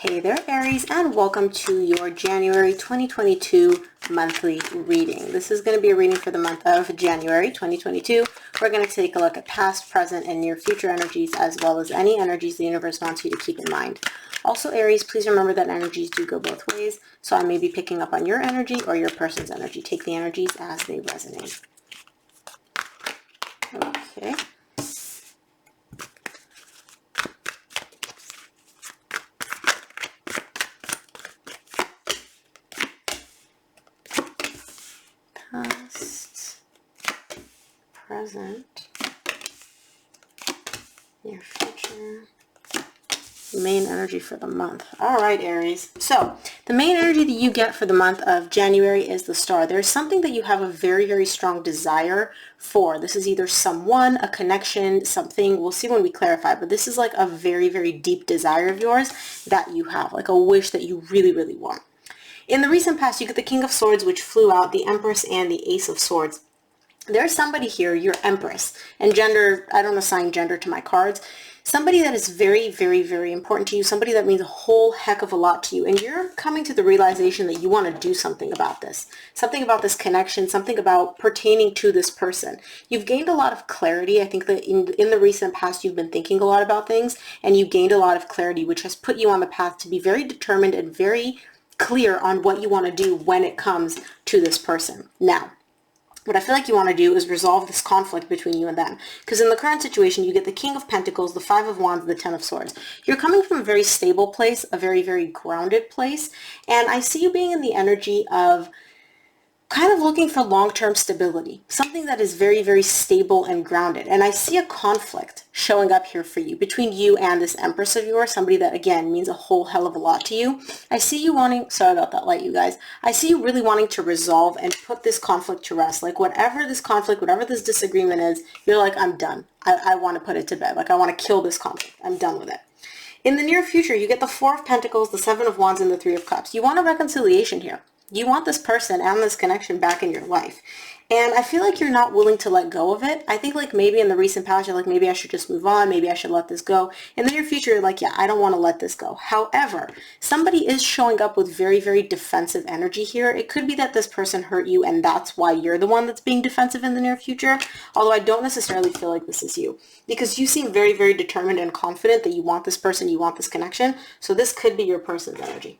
Hey there, Aries, and welcome to your January 2022 monthly reading. This is going to be a reading for the month of January 2022. We're going to take a look at past, present, and near future energies, as well as any energies the universe wants you to keep in mind. Also, Aries, please remember that energies do go both ways, so I may be picking up on your energy or your person's energy. Take the energies as they resonate. Okay. Past, present, near future, main energy for the month. All right, Aries. So the main energy that you get for the month of January is the Star. There's something that you have a very, very strong desire for. This is either someone, a connection, something. We'll see when we clarify, but this is like a very, very deep desire of yours that you have, like a wish that you really, really want. In the recent past, you get the King of Swords, which flew out, the Empress, and the Ace of Swords. There's somebody here, your Empress, and gender, I don't assign gender to my cards, somebody that is very, very, very important to you, somebody that means a whole heck of a lot to you, and you're coming to the realization that you want to do something about this connection, something about pertaining to this person. You've gained a lot of clarity. I think that in the recent past, you've been thinking a lot about things, and you gained a lot of clarity, which has put you on the path to be very determined and very clear on what you want to do when it comes to this person. Now, what I feel like you want to do is resolve this conflict between you and them. Because in the current situation, you get the King of Pentacles, the Five of Wands, the Ten of Swords. You're coming from a very stable place, a very, very grounded place. And I see you being in the energy of kind of looking for long-term stability, something that is very, very stable and grounded. And I see a conflict showing up here for you between you and this Empress of yours, somebody that, again, means a whole hell of a lot to you. I see you wanting, sorry about that light, you guys. I see you really wanting to resolve and put this conflict to rest. Like whatever this conflict, whatever this disagreement is, you're like, I'm done. I want to put it to bed. Like I want to kill this conflict. I'm done with it. In the near future, you get the Four of Pentacles, the Seven of Wands, and the Three of Cups. You want a reconciliation here. You want this person and this connection back in your life. And I feel like you're not willing to let go of it. I think like maybe in the recent past, you're like, maybe I should just move on. Maybe I should let this go. In the near future, you're like, yeah, I don't want to let this go. However, somebody is showing up with very, very defensive energy here. It could be that this person hurt you and that's why you're the one that's being defensive in the near future. Although I don't necessarily feel like this is you, because you seem very, very determined and confident that you want this person, you want this connection. So this could be your person's energy.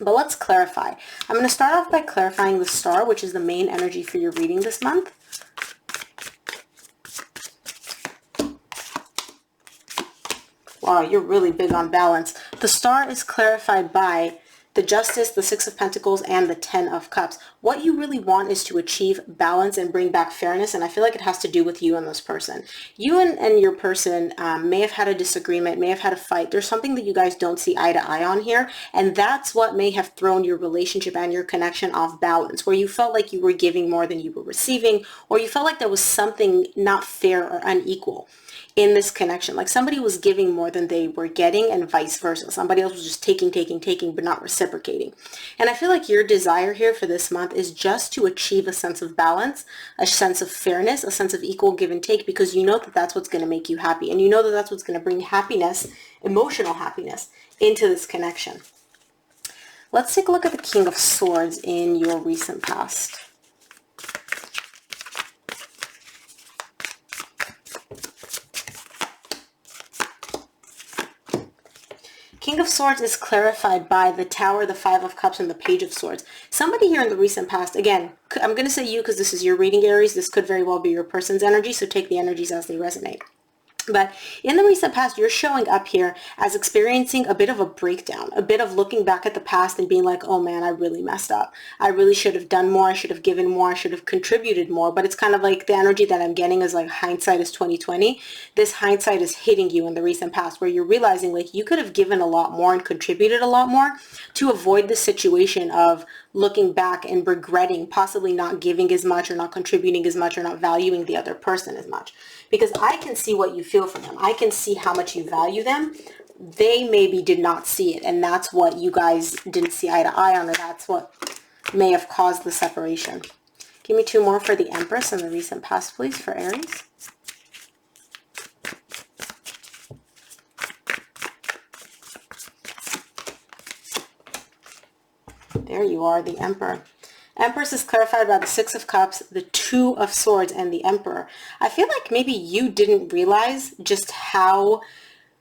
But let's clarify. I'm going to start off by clarifying the Star, which is the main energy for your reading this month. Wow, you're really big on balance. The Star is clarified by the Justice, the Six of Pentacles, and the Ten of Cups. What you really want is to achieve balance and bring back fairness, and I feel like it has to do with you and this person. You and your person may have had a disagreement, may have had a fight. There's something that you guys don't see eye to eye on here, and that's what may have thrown your relationship and your connection off balance, where you felt like you were giving more than you were receiving, or you felt like there was something not fair or unequal in this connection. Like somebody was giving more than they were getting and vice versa. Somebody else was just taking, but not reciprocating. And I feel like your desire here for this month is just to achieve a sense of balance, a sense of fairness, a sense of equal give and take, because you know that that's what's going to make you happy. And you know that that's what's going to bring happiness, emotional happiness, into this connection. Let's take a look at the King of Swords in your recent past. King of Swords is clarified by the Tower, the Five of Cups, and the Page of Swords. Somebody here in the recent past, again, I'm going to say you because this is your reading, Aries. This could very well be your person's energy, so take the energies as they resonate. But in the recent past, you're showing up here as experiencing a bit of a breakdown, a bit of looking back at the past and being like, oh man, I really messed up. I really should have done more. I should have given more. I should have contributed more. But it's kind of like the energy that I'm getting is like hindsight is 2020. This hindsight is hitting you in the recent past where you're realizing like you could have given a lot more and contributed a lot more to avoid the situation of looking back and regretting possibly not giving as much or not contributing as much or not valuing the other person as much. Because I can see what you feel for them. I can see how much you value them. They maybe did not see it, and that's what you guys didn't see eye to eye on, or that's what may have caused the separation. Give me two more for the Empress in the recent past, please, for Aries. There you are, the Emperor. Empress is clarified by the Six of Cups, the Two of Swords, and the Emperor. I feel like maybe you didn't realize just how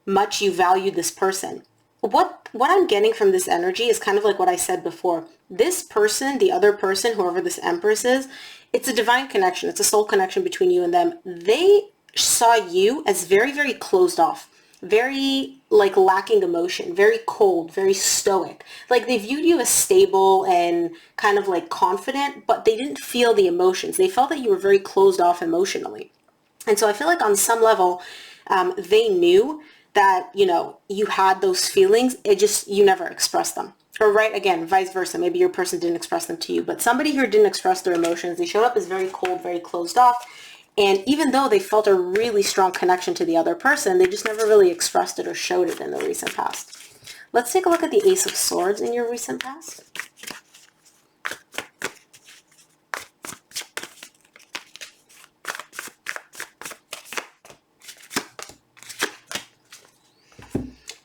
much you value this person. What I'm getting from this energy is kind of like what I said before. This person, the other person, whoever this Empress is, it's a divine connection. It's a soul connection between you and them. They saw you as very, very closed off, very like lacking emotion, very cold, very stoic. Like they viewed you as stable and kind of like confident, but they didn't feel the emotions. They felt that you were very closed off emotionally. And so I feel like on some level, they knew that, you know, you had those feelings. It just, you never expressed them. Or right, again, vice versa. Maybe your person didn't express them to you, but somebody here didn't express their emotions. They showed up as very cold, very closed off. And even though they felt a really strong connection to the other person, they just never really expressed it or showed it in the recent past. Let's take a look at the Ace of Swords in your recent past.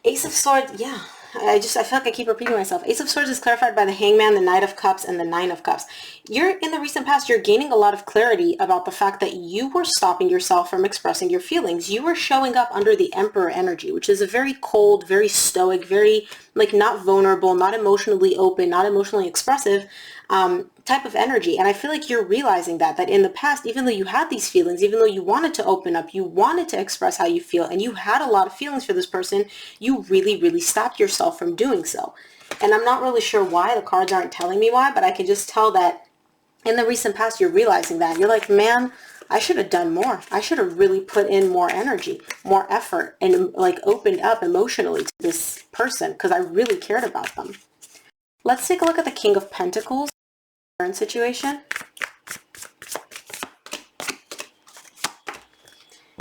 Ace of Swords, yeah. I feel like I keep repeating myself. Ace of Swords is clarified by the Hangman, the Knight of Cups, and the Nine of Cups. In the recent past, you're gaining a lot of clarity about the fact that you were stopping yourself from expressing your feelings. You were showing up under the Emperor energy, which is a very cold, very stoic, very like not vulnerable, not emotionally open, not emotionally expressive type of energy. And I feel like you're realizing that in the past, even though you had these feelings, even though you wanted to open up, you wanted to express how you feel, and you had a lot of feelings for this person, you really, really stopped yourself from doing so. And I'm not really sure why. The cards aren't telling me why, but I can just tell that in the recent past, you're realizing that. You're like, man, I should have done more. I should have really put in more energy, more effort, and like opened up emotionally to this person because I really cared about them. Let's take a look at the King of Pentacles. Current situation.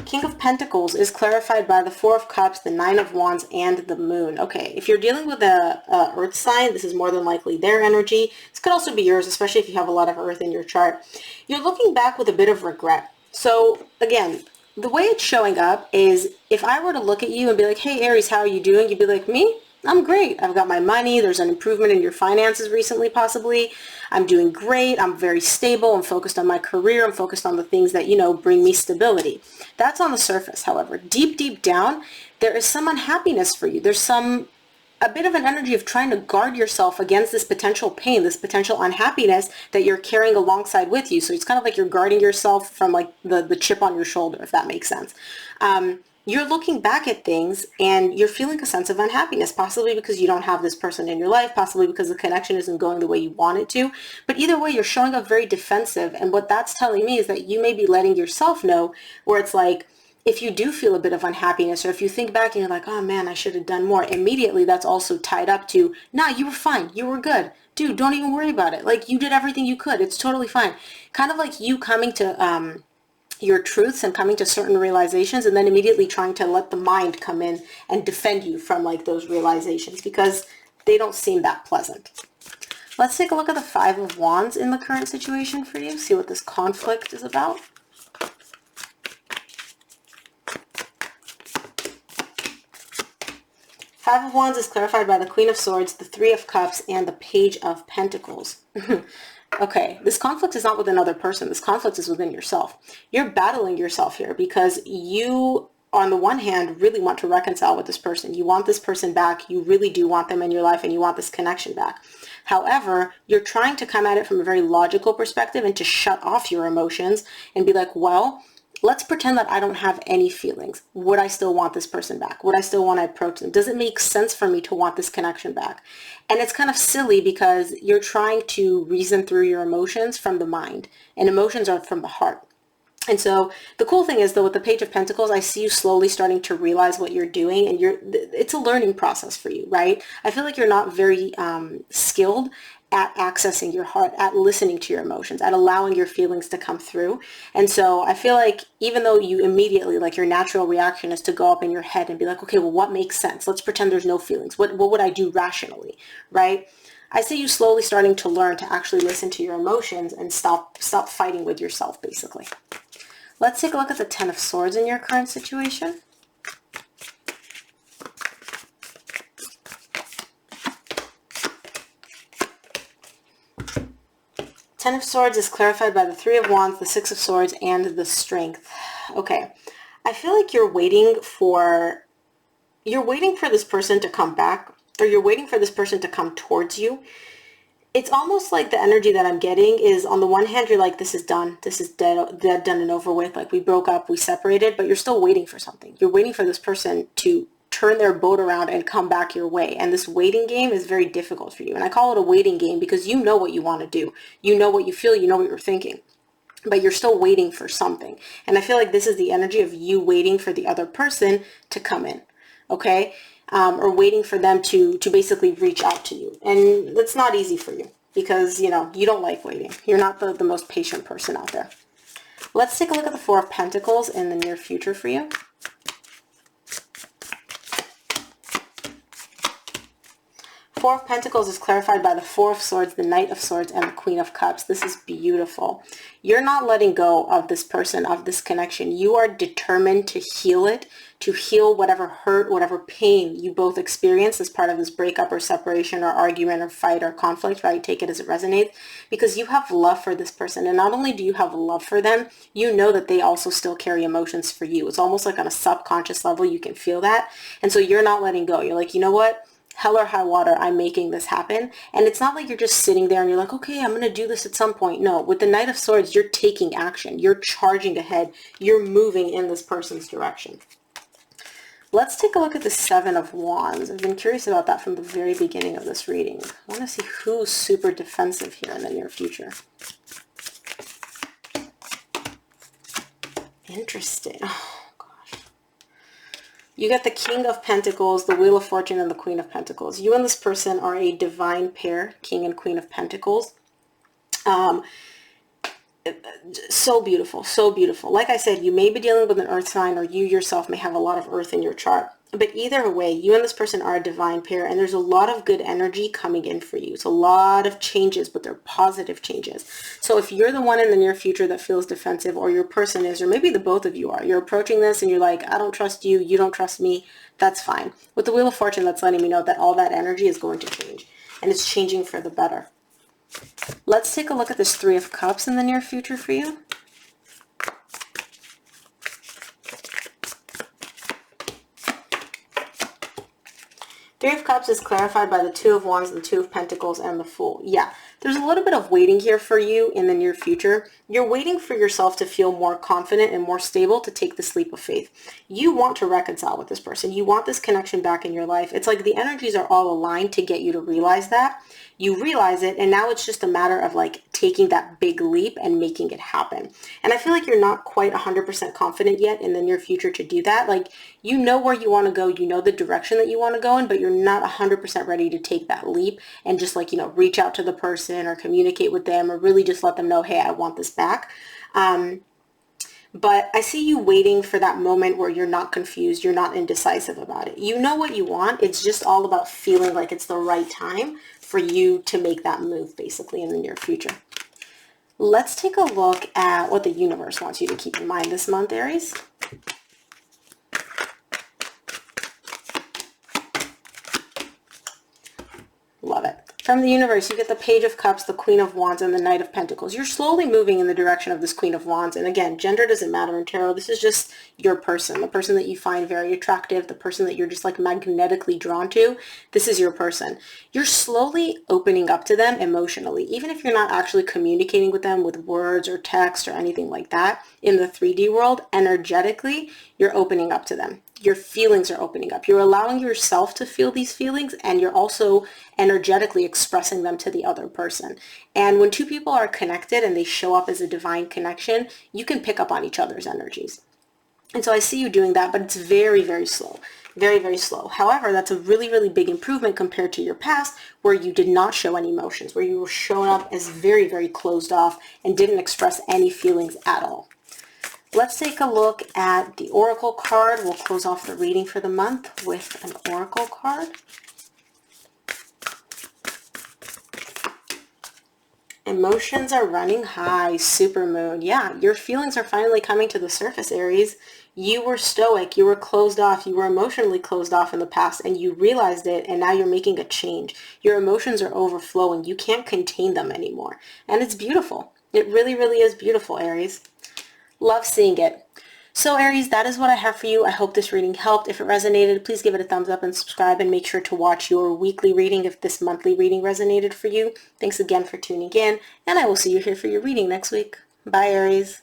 King of Pentacles is clarified by the Four of Cups, the Nine of Wands, and the Moon. Okay, if you're dealing with a Earth sign, this is more than likely their energy. This could also be yours, especially if you have a lot of Earth in your chart. You're looking back with a bit of regret. So again, the way it's showing up is if I were to look at you and be like, hey Aries, how are you doing? You'd be like, me? I'm great. I've got my money. There's an improvement in your finances recently, possibly. I'm doing great. I'm very stable. I'm focused on my career. I'm focused on the things that, you know, bring me stability. That's on the surface. However, deep, deep down, there is some unhappiness for you. There's a bit of an energy of trying to guard yourself against this potential pain, this potential unhappiness that you're carrying alongside with you. So it's kind of like you're guarding yourself from like the chip on your shoulder, if that makes sense. You're looking back at things and you're feeling a sense of unhappiness, possibly because you don't have this person in your life, possibly because the connection isn't going the way you want it to. But either way, you're showing up very defensive. And what that's telling me is that you may be letting yourself know where it's like, if you do feel a bit of unhappiness, or if you think back and you're like, oh man, I should have done more, immediately that's also tied up to, nah, you were fine. You were good. Dude, don't even worry about it. Like you did everything you could. It's totally fine. Kind of like you coming to, your truths and coming to certain realizations and then immediately trying to let the mind come in and defend you from like those realizations because they don't seem that pleasant. Let's take a look at the Five of Wands in the current situation for you, see what this conflict is about. Five of Wands is clarified by the Queen of Swords, the Three of Cups, and the Page of Pentacles. Okay, this conflict is not with another person. This conflict is within yourself. You're battling yourself here because you, on the one hand, really want to reconcile with this person. You want this person back. You really do want them in your life and you want this connection back. However, you're trying to come at it from a very logical perspective and to shut off your emotions and be like, well, let's pretend that I don't have any feelings. Would I still want this person back? Would I still want to approach them? Does it make sense for me to want this connection back? And it's kind of silly because you're trying to reason through your emotions from the mind, and emotions are from the heart. And so the cool thing is though, with the Page of Pentacles, I see you slowly starting to realize what you're doing, and it's a learning process for you, right? I feel like you're not very skilled at accessing your heart, at listening to your emotions, at allowing your feelings to come through. And so I feel like even though you immediately, like your natural reaction is to go up in your head and be like, okay, well, what makes sense? Let's pretend there's no feelings. What would I do rationally, right? I see you slowly starting to learn to actually listen to your emotions and stop fighting with yourself, basically. Let's take a look at the Ten of Swords in your current situation. Ten of Swords is clarified by the Three of Wands, the Six of Swords, and the Strength. Okay. I feel like you're waiting for this person to come back, or you're waiting for this person to come towards you. It's almost like the energy that I'm getting is, on the one hand, you're like, this is done. This is dead, done and over with. Like, we broke up, we separated, but you're still waiting for something. You're waiting for this person to turn their boat around and come back your way. And this waiting game is very difficult for you. And I call it a waiting game because you know what you want to do. You know what you feel, you know what you're thinking. But you're still waiting for something. And I feel like this is the energy of you waiting for the other person to come in, okay? Or waiting for them to basically reach out to you. And that's not easy for you because, you know, you don't like waiting. You're not the most patient person out there. Let's take a look at the Four of Pentacles in the near future for you. Four of Pentacles is clarified by the Four of Swords, the Knight of Swords, and the Queen of Cups. This is beautiful. You're not letting go of this person, of this connection. You are determined to heal it, to heal whatever hurt, whatever pain you both experienced as part of this breakup or separation or argument or fight or conflict, right? Take it as it resonates, because you have love for this person. And not only do you have love for them, you know that they also still carry emotions for you. It's almost like on a subconscious level, you can feel that. And so you're not letting go. You're like, you know what? Hell or high water, I'm making this happen. And it's not like you're just sitting there and you're like, okay, I'm going to do this at some point. No, with the Knight of Swords, you're taking action. You're charging ahead. You're moving in this person's direction. Let's take a look at the Seven of Wands. I've been curious about that from the very beginning of this reading. I want to see who's super defensive here in the near future. Interesting. You get the King of Pentacles, the Wheel of Fortune, and the Queen of Pentacles. You and this person are a divine pair, King and Queen of Pentacles. So beautiful, so beautiful. Like I said, you may be dealing with an earth sign, or you yourself may have a lot of earth in your chart. But either way, you and this person are a divine pair, and there's a lot of good energy coming in for you. It's a lot of changes, but they're positive changes. So if you're the one in the near future that feels defensive, or your person is, or maybe the both of you are, you're approaching this and you're like, I don't trust you, you don't trust me, that's fine. With the Wheel of Fortune, that's letting me know that all that energy is going to change, and it's changing for the better. Let's take a look at this Three of Cups in the near future for you. Three of Cups is clarified by the Two of Wands, the Two of Pentacles, and the Fool. Yeah, there's a little bit of waiting here for you in the near future. You're waiting for yourself to feel more confident and more stable to take this leap of faith. You want to reconcile with this person. You want this connection back in your life. It's like the energies are all aligned to get you to realize that. You realize it, and now it's just a matter of like taking that big leap and making it happen. And I feel like you're not quite 100% confident yet in the near future to do that. Like, you know where you want to go, you know the direction that you want to go in, but you're not 100% ready to take that leap and just like, you know, reach out to the person or communicate with them or really just let them know, hey, I want this back. But I see you waiting for that moment where you're not confused, you're not indecisive about it. You know what you want. It's just all about feeling like it's the right time for you to make that move, basically, in the near future. Let's take a look at what the universe wants you to keep in mind this month, Aries. Love it. From the universe, you get the Page of Cups, the Queen of Wands, and the Knight of Pentacles. You're slowly moving in the direction of this Queen of Wands. And again, gender doesn't matter in tarot. This is just your person, the person that you find very attractive, the person that you're just like magnetically drawn to. This is your person. You're slowly opening up to them emotionally, even if you're not actually communicating with them with words or text or anything like that. In the 3D world, energetically, you're opening up to them. Your feelings are opening up. You're allowing yourself to feel these feelings, and you're also energetically expressing them to the other person. And when two people are connected and they show up as a divine connection, you can pick up on each other's energies. And so I see you doing that, but it's very, very slow. Very, very slow. However, that's a really, really big improvement compared to your past, where you did not show any emotions, where you were showing up as very, very closed off and didn't express any feelings at all. Let's take a look at the Oracle card. We'll close off the reading for the month with an Oracle card. Emotions are running high, supermoon. Yeah, your feelings are finally coming to the surface, Aries. You were stoic, you were closed off, you were emotionally closed off in the past, and you realized it, and now you're making a change. Your emotions are overflowing. You can't contain them anymore. And it's beautiful. It really, really is beautiful, Aries. Love seeing it. So Aries, that is what I have for you. I hope this reading helped. If it resonated, please give it a thumbs up and subscribe, and make sure to watch your weekly reading if this monthly reading resonated for you. Thanks again for tuning in, and I will see you here for your reading next week. Bye, Aries.